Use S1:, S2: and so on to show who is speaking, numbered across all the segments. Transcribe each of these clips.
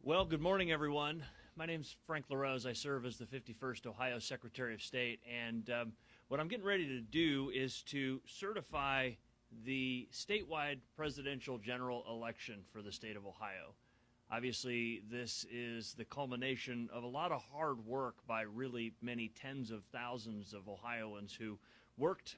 S1: Well, good morning, everyone. My name's Frank LaRose. I serve as the 51st Ohio Secretary of State, and what I'm getting ready to do is to certify the statewide presidential general election for the state of Ohio. Obviously, this is the culmination of a lot of hard work by really many tens of thousands of Ohioans who worked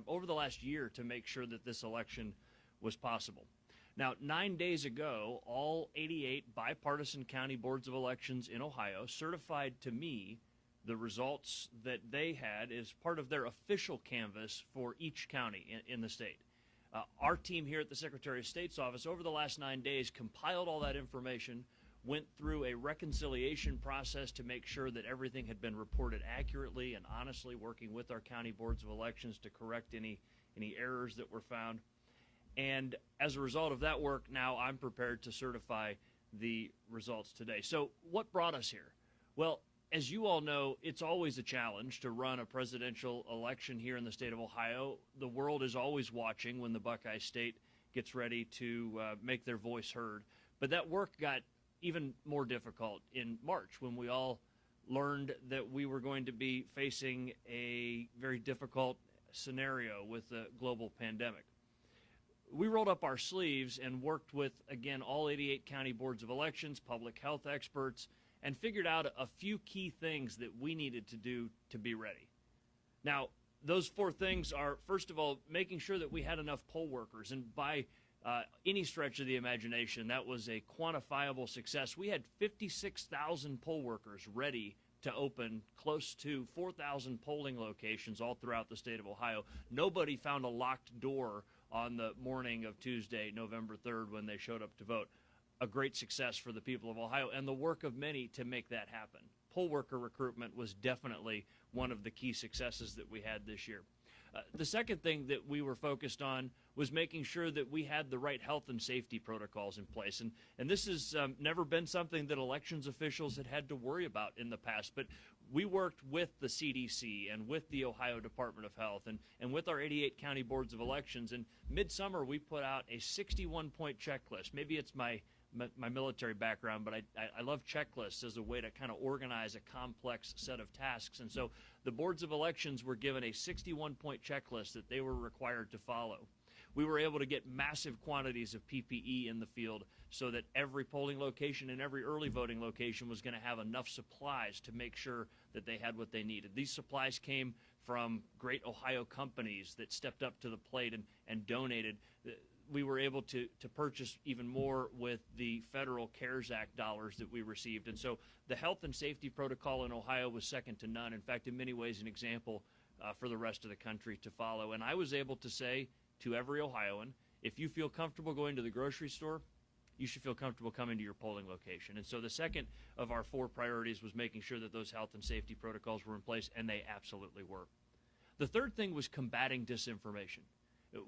S1: over the last year to make sure that this election was possible. Now, 9 days ago, all 88 bipartisan county boards of elections in Ohio certified to me the results that they had as part of their official canvass for each county in the state. Our team here at the Secretary of State's office over the last 9 days compiled all that information, went through a reconciliation process to make sure that everything had been reported accurately and honestly, working with our county boards of elections to correct any errors that were found. And as a result of that work, now I'm prepared to certify the results today. So what brought us here? Well, as you all know, it's always a challenge to run a presidential election here in the state of Ohio. The world is always watching when the Buckeye State gets ready to make their voice heard. But that work got even more difficult in March when we all learned that we were going to be facing a very difficult scenario with the global pandemic. We rolled up our sleeves and worked with, again, all 88 county boards of elections, public health experts, and figured out a few key things that we needed to do to be ready. Now, those four things are, first of all, making sure that we had enough poll workers. And by any stretch of the imagination, that was a quantifiable success. We had 56,000 poll workers ready to open close to 4,000 polling locations all throughout the state of Ohio. Nobody found a locked door on the morning of Tuesday, November 3rd, when they showed up to vote. A great success for the people of Ohio and the work of many to make that happen. Poll worker recruitment was definitely one of the key successes that we had this year. The second thing that we were focused on was making sure that we had the right health and safety protocols in place. And this has never been something that elections officials had to worry about in the past. But we worked with the CDC and with the Ohio Department of Health and with our 88 county boards of elections. And midsummer, we put out a 61-point checklist. Maybe it's my military background, but I love checklists as a way to kind of organize a complex set of tasks. And so the boards of elections were given a 61-point checklist that they were required to follow. We were able to get massive quantities of PPE in the field so that every polling location and every early voting location was going to have enough supplies to make sure that they had what they needed. These supplies came from great Ohio companies that stepped up to the plate and donated. We were able to purchase even more with the federal CARES Act dollars that we received. And so the health and safety protocol in Ohio was second to none. In fact, in many ways, an example for the rest of the country to follow. And I was able to say to every Ohioan, if you feel comfortable going to the grocery store, you should feel comfortable coming to your polling location. And so the second of our four priorities was making sure that those health and safety protocols were in place, and they absolutely were. The third thing was combating disinformation.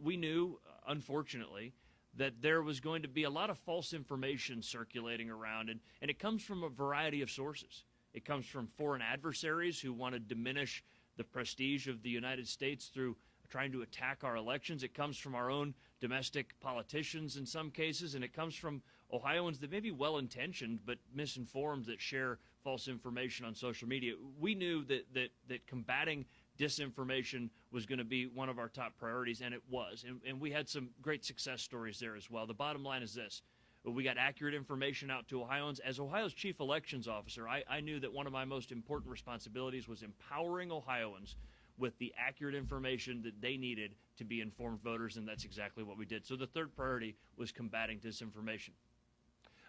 S1: We knew, unfortunately, that there was going to be a lot of false information circulating around, and it comes from a variety of sources. It comes from foreign adversaries who want to diminish the prestige of the United States through trying to attack our elections. It comes from our own domestic politicians in some cases, and it comes from Ohioans that may be well-intentioned but misinformed that share false information on social media. We knew that combating disinformation was going to be one of our top priorities, and it was. And we had some great success stories there as well. The bottom line is this. We got accurate information out to Ohioans. As Ohio's chief elections officer, I knew that one of my most important responsibilities was empowering Ohioans with the accurate information that they needed to be informed voters, and that's exactly what we did. So the third priority was combating disinformation.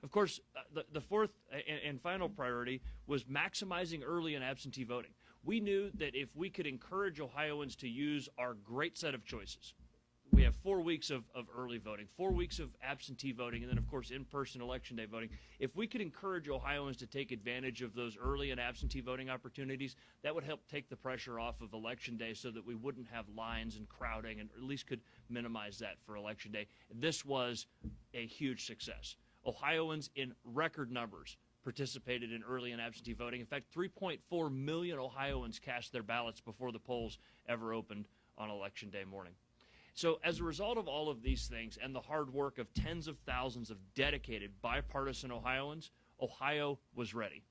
S1: Of course, the fourth and final priority was maximizing early and absentee voting. We knew that if we could encourage Ohioans to use our great set of choices, we have 4 weeks of early voting, 4 weeks of absentee voting, and then, of course, in-person Election Day voting. If we could encourage Ohioans to take advantage of those early and absentee voting opportunities, that would help take the pressure off of Election Day so that we wouldn't have lines and crowding, and at least could minimize that for Election Day. This was a huge success. Ohioans in record numbers participated in early and absentee voting. In fact, 3.4 million Ohioans cast their ballots before the polls ever opened on Election Day morning. So as a result of all of these things and the hard work of tens of thousands of dedicated bipartisan Ohioans, Ohio was ready.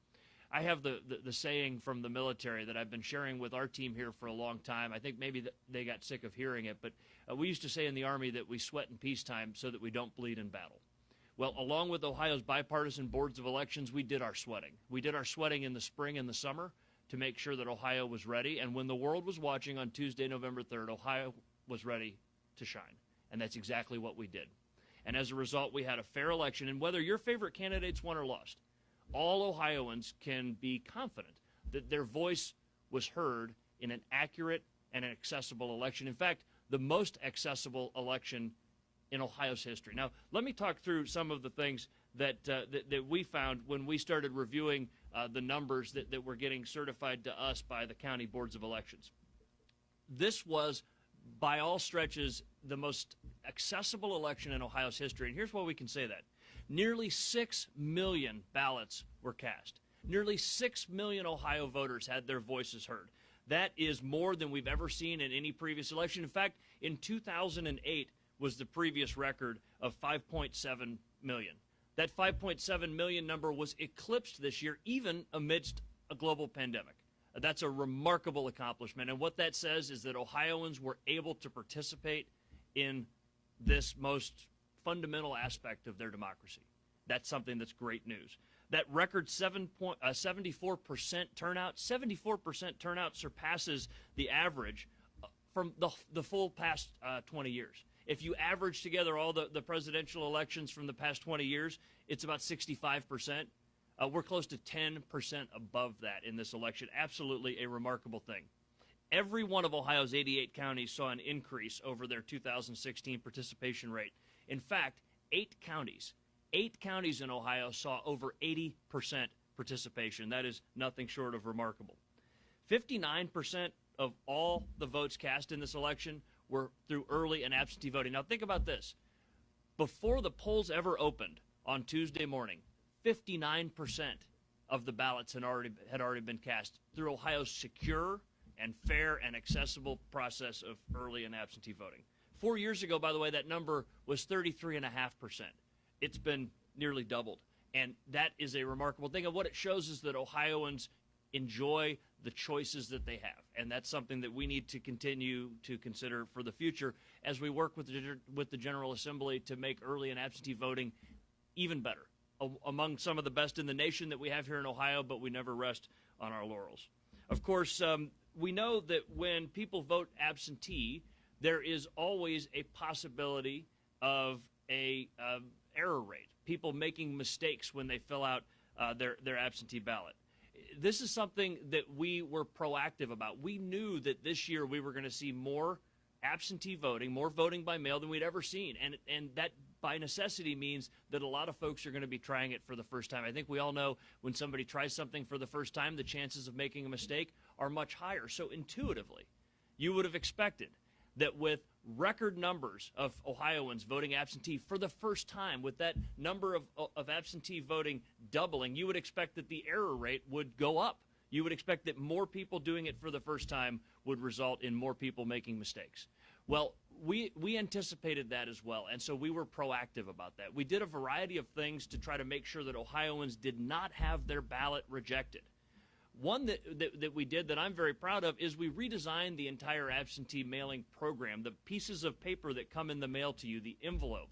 S1: I have the saying from the military that I've been sharing with our team here for a long time. I think maybe they got sick of hearing it, but we used to say in the Army that we sweat in peacetime so that we don't bleed in battle. Well, along with Ohio's bipartisan boards of elections, we did our sweating. We did our sweating in the spring and the summer to make sure that Ohio was ready. And when the world was watching on Tuesday, November 3rd, Ohio was ready to shine. And that's exactly what we did. And as a result, we had a fair election. And whether your favorite candidates won or lost, all Ohioans can be confident that their voice was heard in an accurate and an accessible election. In fact, the most accessible election in Ohio's history. Now, let me talk through some of the things that we found when we started reviewing the numbers that were getting certified to us by the county boards of elections. This was, by all stretches, the most accessible election in Ohio's history. And here's why we can say that. Nearly 6 million ballots were cast. Nearly 6 million Ohio voters had their voices heard. That is more than we've ever seen in any previous election. In fact, in 2008 was the previous record of 5.7 million. That 5.7 million number was eclipsed this year, even amidst a global pandemic. That's a remarkable accomplishment. And what that says is that Ohioans were able to participate in this most fundamental aspect of their democracy. That's something that's great news. That record 74% turnout, 74% turnout surpasses the average from the full past 20 years. If you average together all the presidential elections from the past 20 years, it's about 65%. We're close to 10% above that in this election. Absolutely a remarkable thing. Every one of Ohio's 88 counties saw an increase over their 2016 participation rate. In fact, 8 counties in Ohio saw over 80% participation. That is nothing short of remarkable. 59% of all the votes cast in this election were through early and absentee voting. Now think about this. Before the polls ever opened on Tuesday morning, 59% of the ballots had already been cast through Ohio's secure and fair and accessible process of early and absentee voting. 4 years ago, by the way, that number was 33.5%. It's been nearly doubled. And that is a remarkable thing. And what it shows is that Ohioans enjoy the choices that they have. And that's something that we need to continue to consider for the future as we work with the General Assembly to make early and absentee voting even better. Among some of the best in the nation that we have here in Ohio, but we never rest on our laurels. Of course, we know that when people vote absentee, there is always a possibility of a error rate, people making mistakes when they fill out their absentee ballot. This is something that we were proactive about. We knew that this year we were going to see more absentee voting, more voting by mail than we'd ever seen. And that by necessity means that a lot of folks are going to be trying it for the first time. I think we all know when somebody tries something for the first time, the chances of making a mistake are much higher. So intuitively, you would have expected that with record numbers of Ohioans voting absentee for the first time, with that number of absentee voting doubling, you would expect that the error rate would go up. You would expect that more people doing it for the first time would result in more people making mistakes. Well, we anticipated that as well, and so we were proactive about that. We did a variety of things to try to make sure that Ohioans did not have their ballot rejected. One that we did that I'm very proud of is we redesigned the entire absentee mailing program. The pieces of paper that come in the mail to you, the envelope,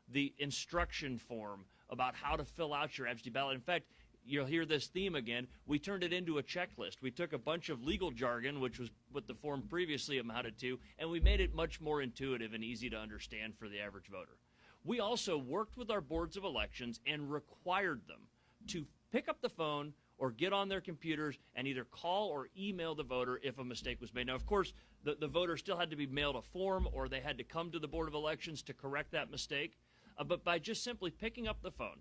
S1: the instruction form about how to fill out your absentee ballot. In fact, you'll hear this theme again. We turned it into a checklist. We took a bunch of legal jargon, which was what the form previously amounted to, and we made it much more intuitive and easy to understand for the average voter. We also worked with our boards of elections and required them to pick up the phone or get on their computers and either call or email the voter if a mistake was made. Now, of course, the voter still had to be mailed a form or they had to come to the Board of Elections to correct that mistake. But by just simply picking up the phone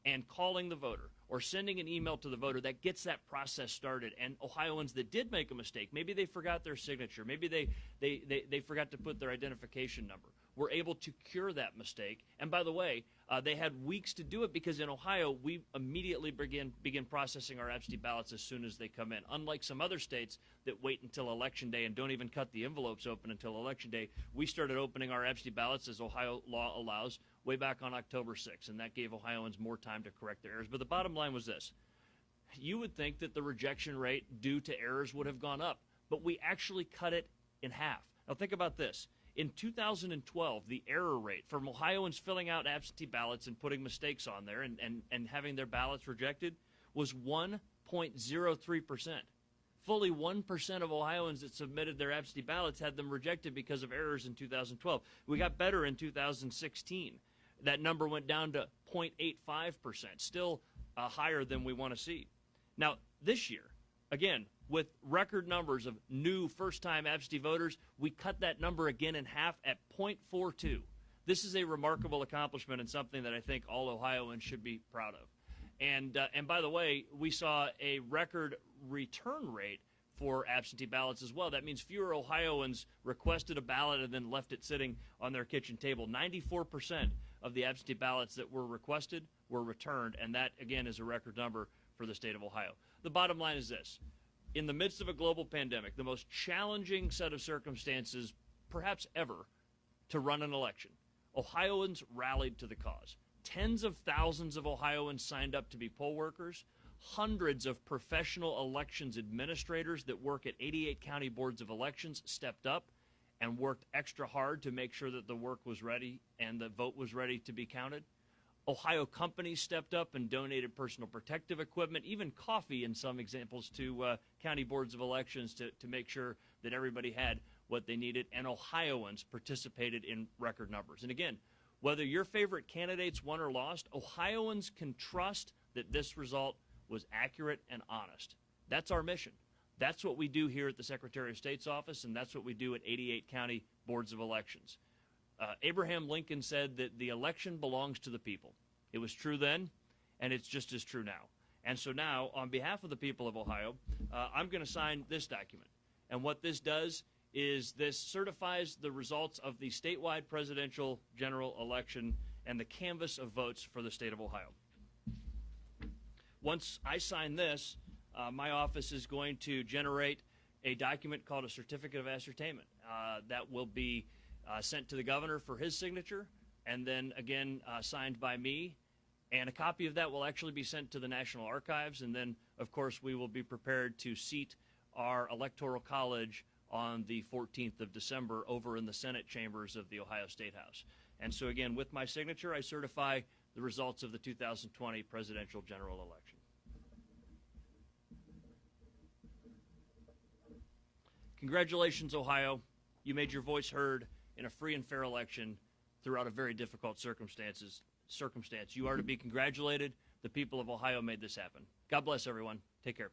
S1: and calling the voter or sending an email to the voter, that gets that process started. And Ohioans that did make a mistake, maybe they forgot their signature, maybe they forgot to put their identification number, were able to cure that mistake. And by the way, they had weeks to do it because in Ohio, we immediately begin processing our absentee ballots as soon as they come in. Unlike some other states that wait until Election Day and don't even cut the envelopes open until Election Day, we started opening our absentee ballots, as Ohio law allows, way back on October 6th, and that gave Ohioans more time to correct their errors. But the bottom line was this. You would think that the rejection rate due to errors would have gone up, but we actually cut it in half. Now think about this. In 2012, the error rate from Ohioans filling out absentee ballots and putting mistakes on there and having their ballots rejected was 1.03%. Fully 1% of Ohioans that submitted their absentee ballots had them rejected because of errors in 2012. We got better in 2016. That number went down to 0.85%, still higher than we want to see. Now, this year, again, with record numbers of new first-time absentee voters, we cut that number again in half at 0.42. This is a remarkable accomplishment and something that I think all Ohioans should be proud of. And by the way, we saw a record return rate for absentee ballots as well. That means fewer Ohioans requested a ballot and then left it sitting on their kitchen table. 94% of the absentee ballots that were requested were returned, and that, again, is a record number for the state of Ohio. The bottom line is this. In the midst of a global pandemic, the most challenging set of circumstances perhaps ever to run an election, Ohioans rallied to the cause. Tens of thousands of Ohioans signed up to be poll workers. Hundreds of professional elections administrators that work at 88 county boards of elections stepped up and worked extra hard to make sure that the work was ready and the vote was ready to be counted. Ohio companies stepped up and donated personal protective equipment, even coffee in some examples, to county boards of elections to make sure that everybody had what they needed, and Ohioans participated in record numbers. And again, whether your favorite candidates won or lost, Ohioans can trust that this result was accurate and honest. That's our mission. That's what we do here at the Secretary of State's office, and that's what we do at 88 county boards of elections. Abraham Lincoln said that the election belongs to the people. It was true then, and it's just as true now. And so now, on behalf of the people of Ohio, I'm going to sign this document. And what this does is this certifies the results of the statewide presidential general election and the canvass of votes for the state of Ohio. Once I sign this, my office is going to generate a document called a certificate of ascertainment that will be sent to the governor for his signature, and then again signed by me. And a copy of that will actually be sent to the National Archives, and then, of course, we will be prepared to seat our Electoral College on the 14th of December over in the Senate chambers of the Ohio State House. And so, again, with my signature, I certify the results of the 2020 presidential general election. Congratulations, Ohio. You made your voice heard in a free and fair election throughout a very difficult circumstance. You are to be congratulated. The people of Ohio made this happen. God bless everyone. Take care.